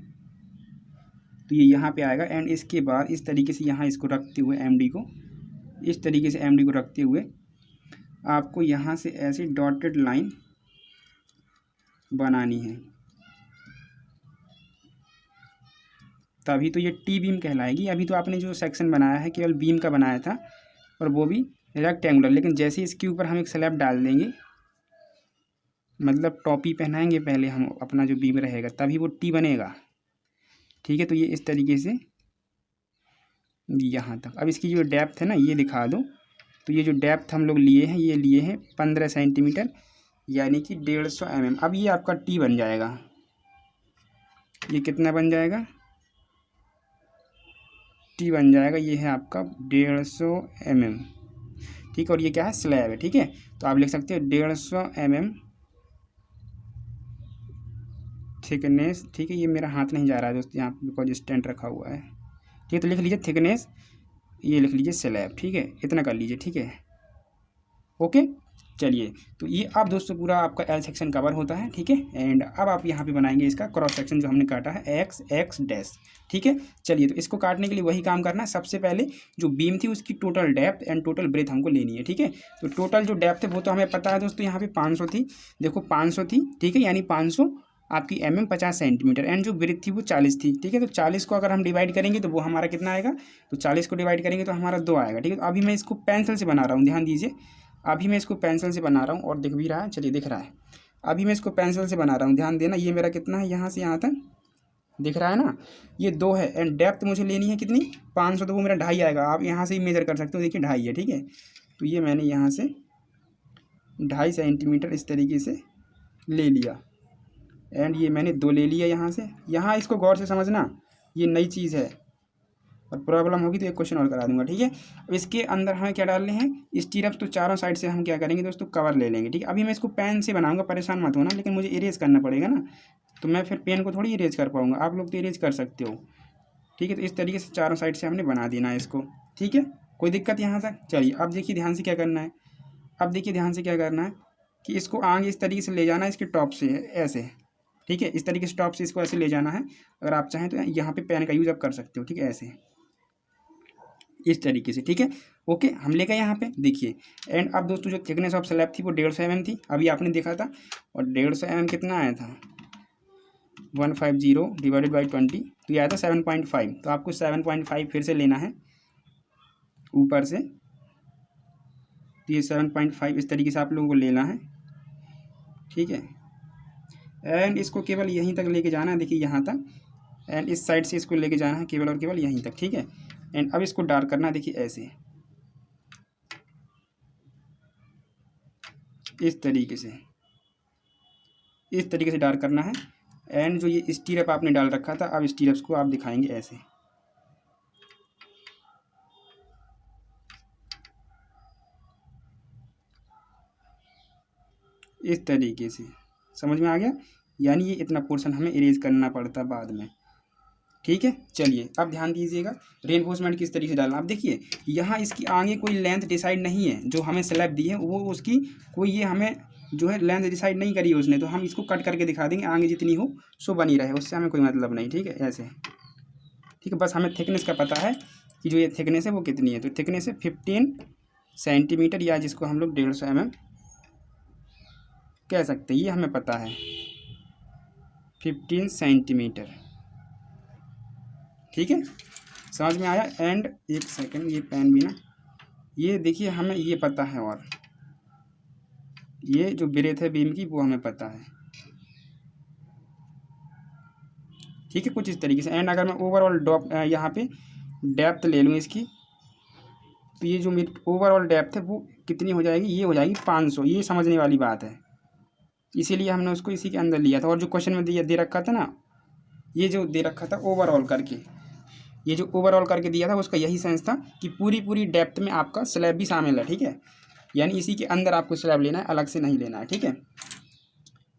तो ये यहाँ पे आएगा। एंड इसके बाद इस तरीके से यहाँ इसको रखते हुए एमडी को, इस तरीके से एमडी को रखते हुए आपको यहाँ से ऐसी डॉटेड लाइन बनानी है, तभी तो ये टी बीम कहलाएगी। अभी तो आपने जो सेक्शन बनाया है केवल बीम का बनाया था, और वो भी रेक्टेंगुलर, लेकिन जैसे इसके ऊपर हम एक स्लैब डाल देंगे, मतलब टॉपी पहनाएंगे पहले हम अपना जो बीम रहेगा, तभी वो टी बनेगा, ठीक है। तो ये इस तरीके से यहाँ तक। अब इसकी जो डेप्थ है ना ये दिखा दो। तो ये जो डेप्थ हम लोग लिए हैं, ये लिए हैं 15 सेंटीमीटर, यानी कि 150 mm। अब ये आपका टी बन जाएगा, ये कितना बन जाएगा, टी बन जाएगा, ये है आपका 150 mm, ठीक है। और ये क्या है, स्लैब है, ठीक है। तो आप लिख सकते हो 150 mm थिकनेस, ठीक है। ये मेरा हाथ नहीं जा रहा है दोस्तों यहाँ पे, बिकॉज स्टैंड रखा हुआ है, ठीक है। तो लिख लीजिए थिकनेस, ये लिख लीजिए स्लैब, ठीक है, इतना कर लीजिए, ठीक है, ओके। चलिए, तो ये अब दोस्तों पूरा आपका एल सेक्शन कवर होता है, ठीक है। एंड अब आप यहाँ पे बनाएंगे इसका क्रॉस सेक्शन जो हमने काटा है एक्स एक्स डैश, ठीक है। चलिए, तो इसको काटने के लिए वही काम करना है। सबसे पहले जो बीम थी उसकी total depth and total breadth हमको लेनी है, ठीक है। तो टोटल जो डेप्थ है वो तो हमें पता है दोस्तों, यहाँ पे 500 थी, देखो 500 थी, ठीक है, यानी 500 आपकी mm 50 सेंटीमीटर, एंड जो ब्रेथ थी वो 40 थी, ठीक है। तो 40 को अगर हम डिवाइड करेंगे तो वो हमारा कितना आएगा, तो 40 को डिवाइड करेंगे तो हमारा 2 आएगा, ठीक है। तो अभी मैं इसको पेंसिल से बना रहा हूँ, ध्यान दीजिए, अभी मैं इसको पेंसिल से बना रहा हूँ, और दिख भी रहा है, चलिए दिख रहा है, अभी मैं इसको पेंसिल से बना रहा हूँ, ध्यान देना। ये मेरा कितना है, यहाँ से यहाँ तक दिख रहा है ना, ये 2 है। एंड डेप्थ मुझे लेनी है कितनी, 500, तो वो मेरा 2.5 आएगा। आप यहाँ से ही मेजर कर सकते हो, देखिए 2.5 है, ठीक है। तो ये मैंने यहाँ से 2.5 सेंटीमीटर इस तरीके से ले लिया, एंड ये मैंने 2 ले लिया यहाँ से। यहाँ इसको गौर से समझना, ये नई चीज़ है, और प्रॉब्लम होगी तो एक क्वेश्चन और करा दूंगा, ठीक है। अब इसके अंदर हमें क्या डालने हैं, स्टीरअप्स। तो चारों साइड से हम क्या करेंगे दोस्तों, कवर ले लेंगे, ठीक है। अभी मैं इसको पेन से बनाऊंगा, परेशान मत होना, लेकिन मुझे इरेज करना पड़ेगा ना, तो मैं फिर पेन को थोड़ी इरेज कर पाऊंगा, आप लोग तो इरेज कर सकते हो, ठीक है। तो इस तरीके से चारों साइड से हमने बना देना है इसको, ठीक है, कोई दिक्कत यहाँ तक। चलिए, अब देखिए ध्यान से क्या करना है, अब देखिए ध्यान से क्या करना है कि इसको आगे इस तरीके से ले जाना है, इसके टॉप से ऐसे, ठीक है, इस तरीके से टॉप से इसको ऐसे ले जाना है। अगर आप चाहें तो यहाँ पे पेन का यूज़ आप कर सकते हो, ठीक है, ऐसे इस तरीके से, ठीक है, ओके। हम ले गए यहाँ पे, देखिए। एंड अब दोस्तों जो थिकनेस ऑफ स्लैब थी वो 150 mm थी, अभी आपने देखा था, और 150 mm कितना आया था, 150 डिवाइडेड बाई 20, तो ये आया था 7.5। तो आपको 7.5 फिर से लेना है ऊपर से, तो ये 7.5 इस तरीके से आप लोगों को लेना है, ठीक है। एंड इसको केवल यहीं तक लेके जाना है, देखिए यहाँ तक, एंड इस साइड से इसको लेके जाना है केवल और केवल यहीं तक, ठीक है। एंड अब इसको डार्क करना है, देखिए ऐसे, इस तरीके से, इस तरीके से डार्क करना है। एंड जो ये स्टीरअप आपने डाल रखा था, अब स्टीरअप्स को आप दिखाएंगे ऐसे, इस तरीके से, समझ में आ गया। यानी ये इतना पोर्शन हमें इरेज करना पड़ता बाद में, ठीक है। चलिए अब ध्यान दीजिएगा रेनफोर्समेंट किस तरीके से डालना। आप देखिए यहाँ इसकी आगे कोई लेंथ डिसाइड नहीं है, जो हमें स्लैब दी है वो उसकी कोई ये हमें जो है लेंथ डिसाइड नहीं करी है उसने, तो हम इसको कट करके दिखा देंगे आगे जितनी हो सो बनी रहे, उससे हमें कोई मतलब नहीं। ठीक है, ऐसे। ठीक है, बस हमें थिकनेस का पता है कि जो ये थिकनेस है वो कितनी है, तो थिकनेस है 15 सेंटीमीटर, या जिसको हम लोग 150 mm कह सकते हैं, ये हमें पता है 15 सेंटीमीटर। ठीक है, समझ में आया। एंड एक सेकंड, ये पेन भी ना, ये देखिए हमें ये पता है, और ये जो ब्रेथ है बीम की वो हमें पता है। ठीक है, कुछ इस तरीके से। एंड अगर मैं ओवरऑल यहाँ पे डेप्थ ले लूँ इसकी, तो ये जो मेरी ओवरऑल डेप्थ है वो कितनी हो जाएगी, ये हो जाएगी 500। ये समझने वाली बात है, इसीलिए हमने उसको इसी के अंदर लिया था। और जो क्वेश्चन में दे रखा था ना, ये जो दे रखा था ओवरऑल करके, ये जो ओवरऑल करके दिया था उसका यही सेंस था कि पूरी डेप्थ में आपका स्लैब भी शामिल है। ठीक है, यानी इसी के अंदर आपको स्लैब लेना है, अलग से नहीं लेना है। ठीक है,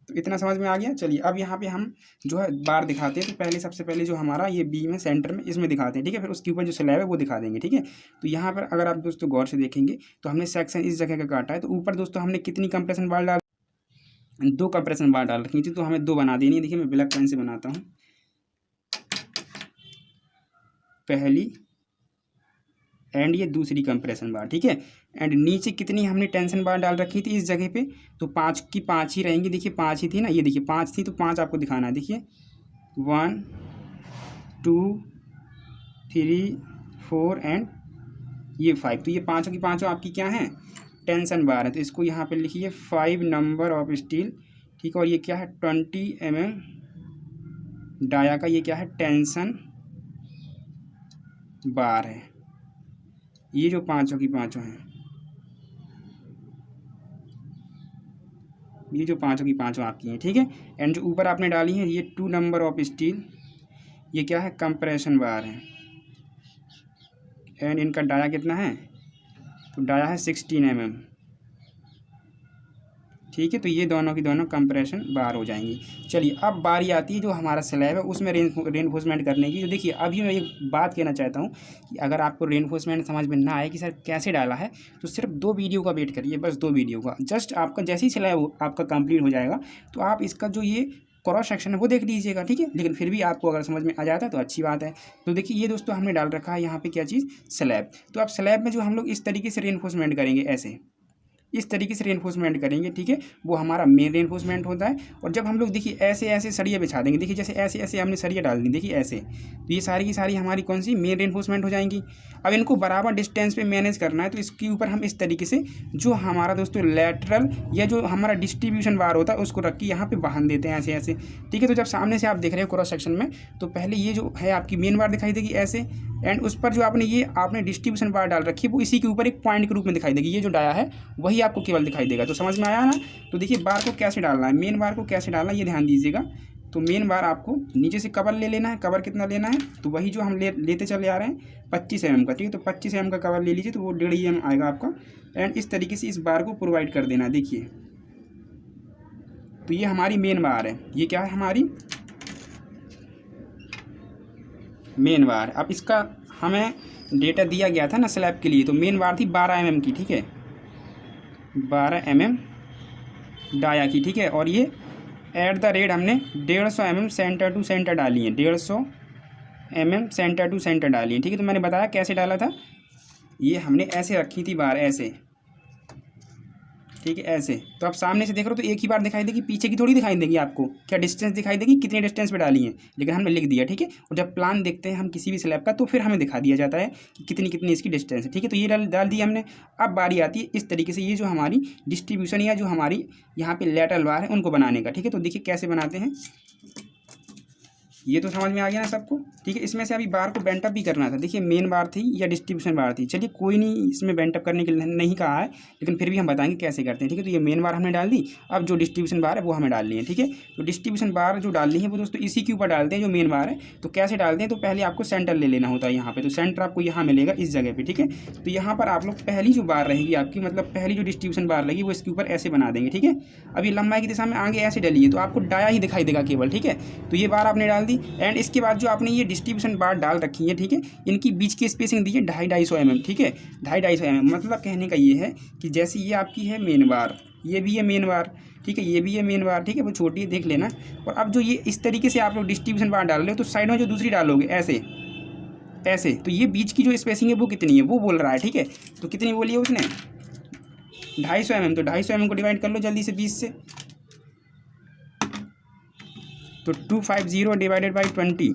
तो इतना समझ में आ गया। चलिए अब यहाँ पे हम जो है बार दिखाते हैं। तो पहले सबसे पहले जो हमारा ये बीम है सेंटर में, इसमें दिखाते हैं। ठीक है, फिर उसके ऊपर जो स्लैब है वो दिखा देंगे। ठीक है, तो यहाँ पर अगर आप दोस्तों गौर से देखेंगे तो हमने सेक्शन इस जगह का काटा है, तो ऊपर दोस्तों हमने कितनी कंप्रेशन बार डाल, 2 कंप्रेशन बार डाल रखी थी, तो हमें 2 बना देनी है। देखिए मैं ब्लैक पेन से बनाता हूँ। पहली एंड ये दूसरी कंप्रेशन बार। ठीक है, एंड नीचे कितनी हमने टेंशन बार डाल रखी थी इस जगह पे, तो 5 की 5 ही रहेंगी। देखिए 5 ही थी ना, ये देखिए 5 थी, तो 5 आपको दिखाना है। देखिए 1 2 3 4 एंड ये 5, तो ये पाँचों की पाँचों आपकी क्या है, टेंशन बार है। तो इसको यहाँ पे लिखिए 5 नंबर ऑफ स्टील। ठीक है, और ये क्या है 20 mm डाया का, ये क्या है टेंशन बार है। ये जो पाँचों की पाँचों हैं, ये जो पाँचों की पाँचों आपकी हैं। ठीक है, एंड जो ऊपर आपने डाली है ये 2 नंबर ऑफ स्टील, ये क्या है कंप्रेशन बार है। एंड इनका डाया कितना है, तो डाया है 16 mm। ठीक है, तो ये दोनों की दोनों कंप्रेशन बार हो जाएंगी। चलिए अब बारी आती है जो हमारा स्लैब है उसमें रेनफोर्समेंट करने की। तो देखिए अभी मैं एक बात कहना चाहता हूँ कि अगर आपको रेनफोर्समेंट समझ में ना आए कि सर कैसे डाला है, तो सिर्फ 2 वीडियो का वेट करिए, बस 2 वीडियो का। जस्ट आपका जैसे ही स्लैब आपका कंप्लीट हो जाएगा तो आप इसका जो ये क्रॉस सेक्शन है वो देख लीजिएगा। ठीक है, लेकिन फिर भी आपको अगर समझ में आ जाता है तो अच्छी बात है। तो देखिए ये दोस्तों हमने डाल रखा है यहाँ पे क्या चीज़, स्लैब। तो अब स्लैब में जो हम लोग इस तरीके से रेनफोर्समेंट करेंगे, ऐसे इस तरीके से रेनफोर्समेंट करेंगे। ठीक है, वो हमारा मेन रेनफोर्समेंट होता है। और जब हम लोग देखिए ऐसे ऐसे सरिया बिछा देंगे, देखिए जैसे ऐसे ऐसे हमने सरिया डाल दी, देखिए ऐसे, तो ये सारी की सारी हमारी कौन सी मेन रेनफोर्समेंट हो जाएंगी। अब इनको बराबर डिस्टेंस पे मैनेज करना है, तो इसके ऊपर हम इस तरीके से जो हमारा दोस्तों लेटरल या जो हमारा डिस्ट्रीब्यूशन बार होता है उसको रख के यहाँ पे बांध देते हैं ऐसे ऐसे। ठीक है, तो जब सामने से आप देख रहे हो क्रॉस सेक्शन में, तो पहले ये जो है आपकी मेन बार दिखाई देगी ऐसे, एंड उस पर जो आपने डिस्ट्रीब्यूशन बार डाल रखी है वो इसी के ऊपर एक पॉइंट के रूप में दिखाई देगी। ये जो डाया है वही आपको केवल दिखाई देगा। तो समझ में आया ना। तो देखिए बार को कैसे डालना है, मेन बार को कैसे डालना है ये ध्यान दीजिएगा। तो मेन बार आपको नीचे से कवर ले लेना है। कवर कितना लेना है, तो वही जो हम लेते चले आ रहे हैं 25 mm का। ठीक है, तो 25 mm का कवर ले लीजिए, तो वो 1.5 mm आएगा आपका। एंड इस तरीके से इस बार को प्रोवाइड कर देना। देखिए तो ये हमारी मेन बार है, ये क्या है हमारी मेन बार। अब इसका हमें डेटा दिया गया था ना स्लैब के लिए, तो मेन बार थी 12 mm की। ठीक है, 12 mm डाया की। ठीक है, और ये एट द रेट हमने 150 mm सेंटर टू सेंटर डाली है, 150 mm सेंटर टू सेंटर डाली है। ठीक है, तो मैंने बताया कैसे डाला था, ये हमने ऐसे रखी थी बार ऐसे। ठीक है, ऐसे। तो आप सामने से देख रहे हो तो एक ही बार दिखाई देगी, पीछे की थोड़ी दिखाई देगी आपको। क्या डिस्टेंस दिखाई देगी, कितने डिस्टेंस पे डाली है, लेकिन हमने लिख दिया। ठीक है, और जब प्लान देखते हैं हम किसी भी स्लैब का तो फिर हमें दिखा दिया जाता है कि कितनी कितनी इसकी डिस्टेंस है। ठीक है, तो ये डाल दिया हमने। अब बारी आती है इस तरीके से ये जो हमारी डिस्ट्रीब्यूशन या जो हमारी यहाँ पे लेटरल बार है उनको बनाने का। ठीक है, तो देखिए कैसे बनाते हैं, ये तो समझ में आ गया ना सबको। ठीक है, इसमें से अभी बार को बेंट अप भी करना था। देखिए मेन बार थी या डिस्ट्रीब्यूशन बार थी, चलिए कोई नहीं, इसमें बेंट अप करने के लिए नहीं कहा है, लेकिन फिर भी हम बताएंगे कैसे करते हैं। ठीक है, तो ये मेन बार हमने डाल दी। अब जो डिस्ट्रीब्यूशन बार है वो हमें डालनी है। ठीक है, तो डिस्ट्रीब्यूशन बार जो डालनी है वो दोस्तों इसी के ऊपर डालते हैं जो मेन बार है। तो कैसे डालते हैं, तो पहले आपको सेंटर ले लेना होता है यहाँ पे। तो सेंटर आपको यहाँ मिलेगा इस जगह पे। ठीक है, तो यहाँ पर आप लोग पहली जो बार रहेगी आपकी, मतलब पहली जो डिस्ट्रीब्यूशन बार रहेगी वो इसके ऊपर ऐसे बना देंगे। ठीक है, अब ये लंबाई की दिशा में आगे ऐसे डालिए तो आपको डाया ही दिखाई देगा केवल। ठीक है, तो ये बार आपने डाल दी। दी। एंड इसके बाद जो आपने ये डिस्ट्रीब्यूशन बार डाल रखी है, ठीक है, इनकी बीच की स्पेसिंग दी है 250-250 mm, ठीक है, 250-250 mm। मतलब कहने का ये है कि जैसे ये आपकी है मेन बार, ये भी है मेन बार, ठीक है, ये भी है मेन बार, ठीक है, वो छोटी है देख लेना। और अब जो ये इस तरीके से आप लोग डिस्ट्रीब्यूशन बार डाल रहे हो, तो साइड में जो दूसरी डालोगे ऐसे ऐसे, तो ये बीच की जो स्पेसिंग है वो कितनी है वो बोल रहा है, ठीक है। तो कितनी बोली है उसने, 250 mm, तो 250 mm को डिवाइड कर लो जल्दी से 20 से, तो 250 डिवाइडेड बाई 20,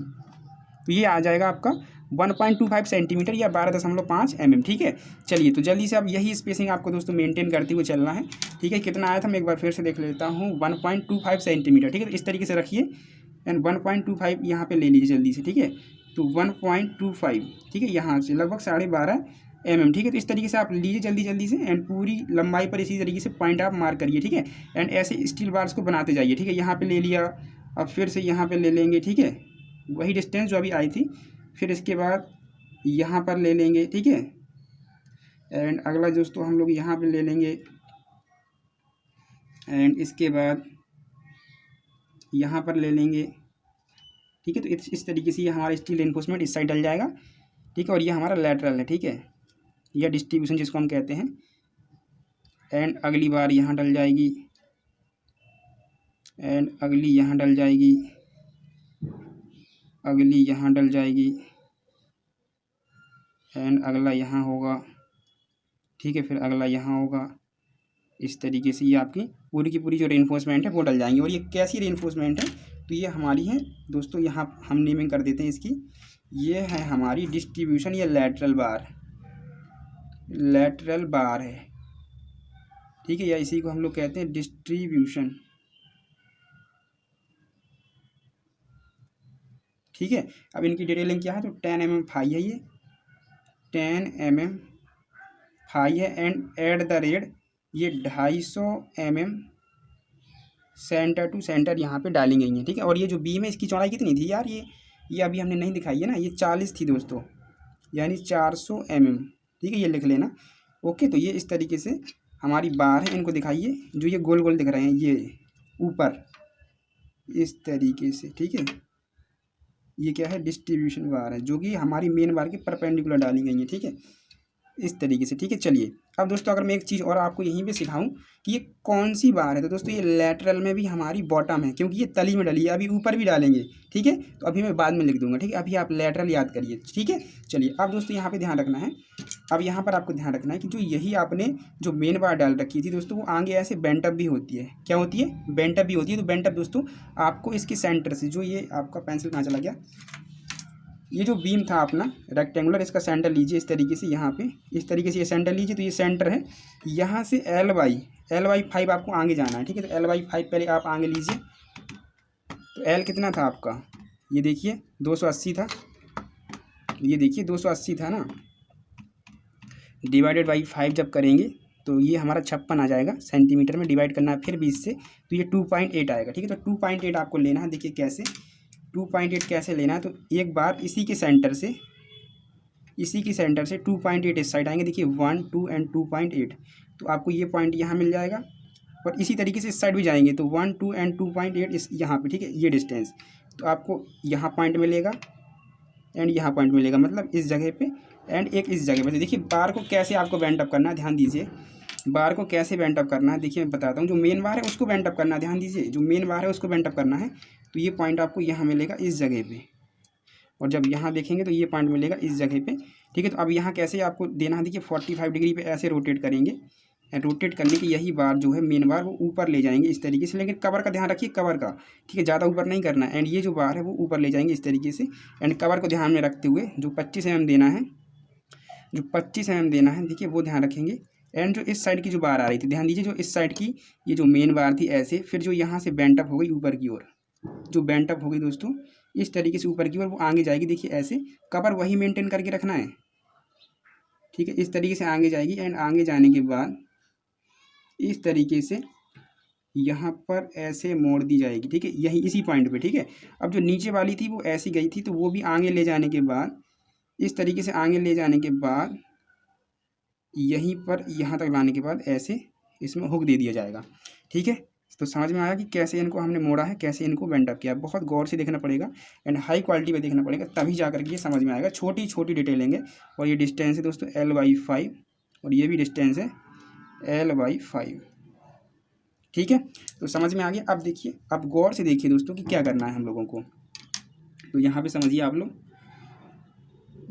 तो ये आ जाएगा आपका 1.25 सेंटीमीटर या 12.5 mm, ठीक है। चलिए तो जल्दी से अब यही स्पेसिंग आपको दोस्तों मेंटेन करते हुए चलना है, ठीक है। कितना आया था मैं एक बार फिर से देख लेता हूँ, 1.25 सेंटीमीटर, ठीक है। तो इस तरीके से रखिए एंड 1.25 यहाँ पे ले लीजिए जल्दी से, ठीक है। तो 1.25, ठीक है, यहाँ से लगभग 12.5 mm, ठीक है। तो इस तरीके से आप लीजिए जल्दी जल्दी से एंड पूरी लंबाई पर इसी तरीके से पॉइंट आप मार्क करिए, ठीक है। एंड ऐसे स्टील बार्स को बनाते जाइए, ठीक है। यहाँ पे ले लिया, अब फिर से यहाँ पे ले लेंगे, ठीक है, वही डिस्टेंस जो अभी आई थी। फिर इसके बाद यहाँ पर ले लेंगे, ठीक है। एंड अगला दोस्तों हम लोग यहाँ पे ले लेंगे एंड इसके बाद यहाँ पर ले लेंगे, ठीक है। तो इस तरीके से ये हमारा स्टील रेनफोर्समेंट इस साइड डल जाएगा, ठीक है। और ये हमारा लैटरल है, ठीक है, या डिस्ट्रीब्यूशन जिसको हम कहते हैं। एंड अगली बार यहाँ डल जाएगी एंड अगली यहाँ डल जाएगी, अगली यहाँ डल जाएगी एंड अगला यहाँ होगा, ठीक है। फिर अगला यहाँ होगा। इस तरीके से ये आपकी पूरी की पूरी जो रेनफोर्समेंट है वो डल जाएंगी। और ये कैसी रेनफोर्समेंट है, तो ये हमारी है दोस्तों, यहाँ हम नेमिंग कर देते हैं इसकी, ये है हमारी डिस्ट्रीब्यूशन, ये लैटरल बार है, ठीक है, या इसी को हम लोग कहते हैं डिस्ट्रीब्यूशन, ठीक है। अब इनकी डिटेलिंग क्या है, तो 10 mm फाई है, ये 10 mm फाई है एंड एट द रेट ये 250 mm सेंटर टू सेंटर यहाँ पे डाली गई है, ठीक है। और ये जो बीम है इसकी चौड़ाई कितनी थी यार, ये अभी हमने नहीं दिखाई है ना, ये 40 थी दोस्तों, यानी 400 mm, ठीक है, ये लिख लेना। ओके, तो ये इस तरीके से हमारी बार है, इनको दिखाइए जो ये गोल गोल दिख रहे हैं, ये ऊपर इस तरीके से, ठीक है। ये क्या है, डिस्ट्रीब्यूशन बार है, जो कि हमारी मेन बार के परपेंडिकुलर डाली गई है, ठीक है, इस तरीके से, ठीक है। चलिए अब दोस्तों अगर मैं एक चीज़ और आपको यहीं पे सिखाऊं कि ये कौन सी बार है, तो दोस्तों ये लैटरल में भी हमारी बॉटम है, क्योंकि ये तली में डली है, अभी ऊपर भी डालेंगे, ठीक है। तो अभी मैं बाद में लिख दूंगा, ठीक है, अभी आप लैटरल याद करिए, ठीक है। चलिए अब दोस्तों यहाँ पे ध्यान रखना है, अब यहाँ पर आपको ध्यान रखना है कि जो यही आपने जो मेन बार डाल रखी थी दोस्तों, वो आगे ऐसे बेंट अप भी होती है, क्या होती है, बेंट अप भी होती है। तो बेंट अप दोस्तों आपको इसके सेंटर से, जो ये आपका पेंसिल कहाँ चला गया, ये जो बीम था अपना रेक्टेंगुलर, इसका सेंटर लीजिए इस तरीके से, यहाँ पे इस तरीके से ये सेंटर लीजिए, तो ये सेंटर है, यहाँ से L/5 आपको आगे जाना है, ठीक है। तो L/5 पहले आप आगे लीजिए, तो L कितना था आपका, ये देखिए 280 था, ये देखिए 280 था ना, डिवाइडेड बाई 5 जब करेंगे तो ये हमारा 56 आ जाएगा, सेंटीमीटर में डिवाइड करना है फिर 20 से, तो ये 2.8 आएगा, ठीक है। तो 2.8 आपको लेना है, देखिए कैसे 2.8 कैसे लेना है, तो एक बार इसी के सेंटर से 2.8 इस साइड आएंगे, देखिए 1, 2 एंड 2.8, तो आपको ये पॉइंट यहाँ मिल जाएगा। और इसी तरीके से इस साइड भी जाएंगे तो 1, 2 एंड 2.8 इस यहाँ पे, ठीक है, ये डिस्टेंस, तो आपको यहाँ पॉइंट मिलेगा एंड यहाँ पॉइंट मिलेगा, मतलब इस जगह पे एंड एक इस जगह पे। तो देखिए बार को कैसे आपको बेंट अप करना है, ध्यान दीजिए, बार को कैसे बेंट अप करना है, देखिए मैं बताता हूँ। जो मेन बार है उसको बेंट अप करना है, ध्यान दीजिए, जो मेन बार है उसको बेंट अप करना है। तो ये पॉइंट आपको यहाँ मिलेगा इस जगह पे, और जब यहाँ देखेंगे तो ये पॉइंट मिलेगा इस जगह पे, ठीक है। तो अब यहाँ कैसे आपको देना है, देखिए 45 डिग्री पे ऐसे रोटेट करेंगे, रोटेट करने की यही बार जो है मेन बार वो ऊपर ले जाएंगे इस तरीके से, लेकिन कवर का ध्यान रखिए, कवर का, ठीक है, ज़्यादा ऊपर नहीं करना। एंड ये जो बार है वो ऊपर ले जाएंगे इस तरीके से, एंड कवर को ध्यान में रखते हुए जो 25 mm देना है, जो 25 mm देना है, देखिए वो ध्यान रखेंगे। एंड जो इस साइड की जो बार आ रही थी, ध्यान दीजिए, जो इस साइड की ये जो मेन बार थी ऐसे, फिर जो यहाँ से बेंट अप हो गई ऊपर की ओर, जो बेंट अप हो गई दोस्तों इस तरीके से ऊपर की ओर, वो आगे जाएगी, देखिए ऐसे, कवर वही मेंटेन करके रखना है, ठीक है, इस तरीके से आगे जाएगी। एंड आगे जाने के बाद इस तरीके से यहाँ पर ऐसे मोड़ दी जाएगी, ठीक है, यही इसी पॉइंट पे, ठीक है। अब जो नीचे वाली थी वो ऐसी गई थी, तो वो भी आगे ले जाने के बाद इस तरीके से आगे ले जाने के बाद यहीं पर यहाँ तक लाने के बाद ऐसे इसमें हुक दे दिया जाएगा, ठीक है। तो समझ में आया कि कैसे इनको हमने मोड़ा है, कैसे इनको बेंड अप किया। बहुत गौर से देखना पड़ेगा एंड हाई क्वालिटी में देखना पड़ेगा, तभी जा कर के ये समझ में आएगा। छोटी छोटी डिटेल लेंगे। और ये डिस्टेंस है दोस्तों L/5 और ये भी डिस्टेंस है L/5। ठीक है, तो समझ में आ गया। अब देखिए, अब गौर से देखिए दोस्तों कि क्या करना है हम लोगों को। तो यहाँ पे समझिए आप लोग,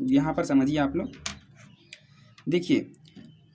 यहाँ पर समझिए आप लोग। देखिए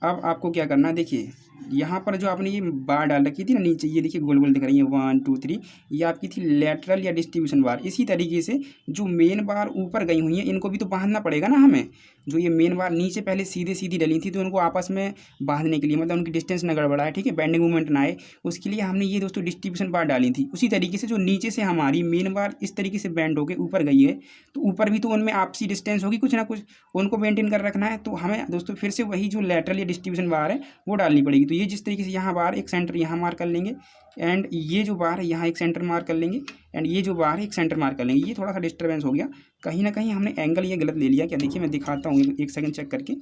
अब आपको क्या करना है, देखिए यहाँ पर जो आपने ये बार डाल रखी थी ना नीचे, ये देखिए गोल गोल दिख रही है 1 2 3, ये आपकी थी लेटरल या डिस्ट्रीब्यूशन बार। इसी तरीके से जो मेन बार ऊपर गई हुई हैं इनको भी तो बांधना पड़ेगा ना हमें। जो ये मेन बार नीचे पहले सीधे सीधी डली थी, तो उनको आपस में बांधने के लिए, मतलब उनकी डिस्टेंस न गड़बड़ाए, ठीक है, बेंडिंग मूवमेंट ना आए, उसके लिए हमने ये दोस्तों डिस्ट्रीब्यूशन बार डाली थी। उसी तरीके से जो नीचे से हमारी मेन बार इस तरीके से बेंड होकर ऊपर गई है, तो ऊपर भी तो उनमें आपसी डिस्टेंस होगी कुछ ना कुछ, उनको मेंटेन कर रखना है। तो हमें दोस्तों फिर से वही जो लेटरल या डिस्ट्रीब्यूशन बार है वो डालनी पड़ेगी। तो ये जिस तरीके से यहाँ बार एक सेंटर यहाँ मार्क कर लेंगे, एंड ये जो बार है यहाँ एक सेंटर मार्क कर लेंगे, एंड ये जो बार है एक सेंटर मार्क कर लेंगे। ये थोड़ा सा डिस्टर्बेंस हो गया, कहीं ना कहीं हमने एंगल ये गलत ले लिया क्या। देखिए मैं दिखाता हूँ, एक सेकंड चेक करके।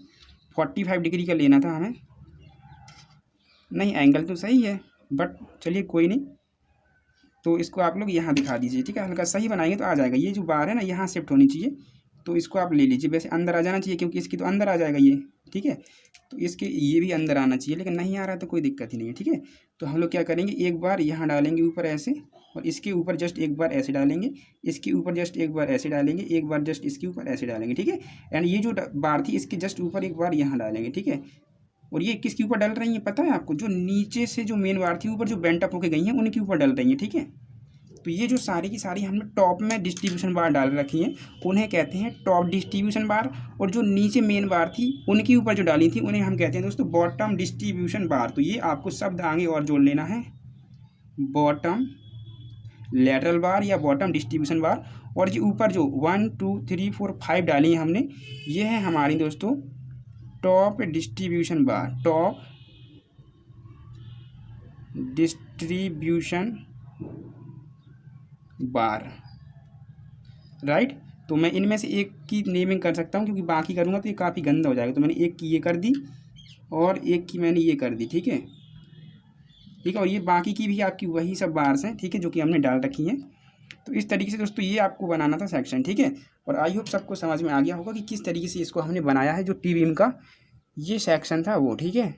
45 डिग्री का लेना था हमें, नहीं एंगल तो सही है, बट चलिए कोई नहीं। तो इसको आप लोग यहाँ दिखा दीजिए, ठीक है, हल्का सही बनाएंगे तो आ जाएगा। ये जो बार है ना यहाँ शिफ्ट होनी चाहिए, तो इसको आप ले लीजिए। वैसे अंदर आ जाना चाहिए क्योंकि इसकी तो अंदर आ जाएगा ये, ठीक है। तो इसके ये भी अंदर आना चाहिए, लेकिन नहीं आ रहा तो कोई दिक्कत ही नहीं है, ठीक है। तो हम लोग क्या करेंगे, एक बार यहाँ डालेंगे ऊपर ऐसे, और इसके ऊपर जस्ट एक बार ऐसे डालेंगे, इसके ऊपर जस्ट एक बार ऐसे डालेंगे, एक बार जस्ट इसके ऊपर ऐसे डालेंगे, ठीक है। एंड ये जो बार थी इसके जस्ट ऊपर एक बार यहाँ डालेंगे, ठीक है। और ये किसके ऊपर डल रही है पता है आपको, जो नीचे से जो मेन बार थी ऊपर जो बेंट अप होके गई हैं उनके ऊपर डल रही है, ठीक है। तो ये जो सारी की सारी हमने टॉप में डिस्ट्रीब्यूशन बार डाल रखी हैं उन्हें कहते हैं टॉप डिस्ट्रीब्यूशन बार, और जो नीचे मेन बार थी उनके ऊपर जो डाली थी उन्हें हम कहते हैं दोस्तों बॉटम डिस्ट्रीब्यूशन बार। तो ये आपको शब्द आगे और जोड़ लेना है, बॉटम लेटरल बार या बॉटम डिस्ट्रीब्यूशन बार। और जो ऊपर जो 1 2 3 4 5 डाली है हमने, ये है हमारी दोस्तों टॉप डिस्ट्रीब्यूशन बार, टॉप डिस्ट्रीब्यूशन बार, राइट। तो मैं इनमें से एक की नेमिंग कर सकता हूँ, क्योंकि बाकी करूँगा तो ये काफ़ी गंदा हो जाएगा। तो मैंने एक की ये कर दी और एक की मैंने ये कर दी, ठीक है, ठीक है। और ये बाकी की भी आपकी वही सब बार्स हैं, ठीक है, जो कि हमने डाल रखी हैं। तो इस तरीके से दोस्तों ये आपको बनाना था सेक्शन, ठीक है। और आई होप सबको समझ में आ गया होगा कि किस तरीके से इसको हमने बनाया है, जो टी बीम का ये सेक्शन था वो, ठीक है।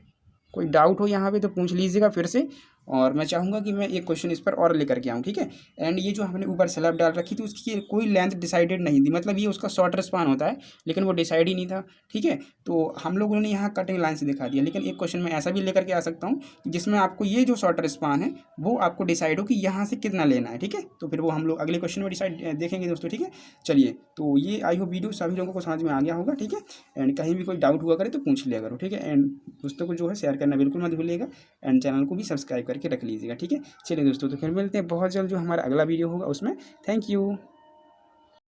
कोई डाउट हो यहाँ पे तो पूछ लीजिएगा फिर से, और मैं चाहूँगा कि मैं एक क्वेश्चन इस पर और लेकर के आऊँ, ठीक है। एंड ये जो हमने ऊपर स्लैब डाल रखी थी उसकी कोई लेंथ डिसाइडेड नहीं थी, मतलब ये उसका शॉर्टर स्पान होता है लेकिन वो डिसाइड ही नहीं था, ठीक है। तो हम लोगों ने यहाँ कटिंग लाइन से दिखा दिया, लेकिन एक क्वेश्चन मैं ऐसा भी लेकर के आ सकता हूँ जिसमें आपको ये जो शॉर्टर स्पान है वो आपको डिसाइड हो कि यहाँ से कितना लेना है, ठीक है। तो फिर वो हम लोग अगले क्वेश्चन में डिसाइड देखेंगे दोस्तों, ठीक है। चलिए, तो ये आई होप वीडियो सभी लोगों को समझ में आ गया होगा, ठीक है। एंड कहीं भी कोई डाउट हुआ करे तो पूछ लिया करो, ठीक है। एंड दोस्तों को जो है शेयर करना बिल्कुल मत भूलिएगा, एंड चैनल को भी सब्सक्राइब करके रख लीजिएगा, ठीक है। चलिए दोस्तों, तो फिर मिलते हैं बहुत जल्द जो हमारा अगला वीडियो होगा उसमें। Thank you.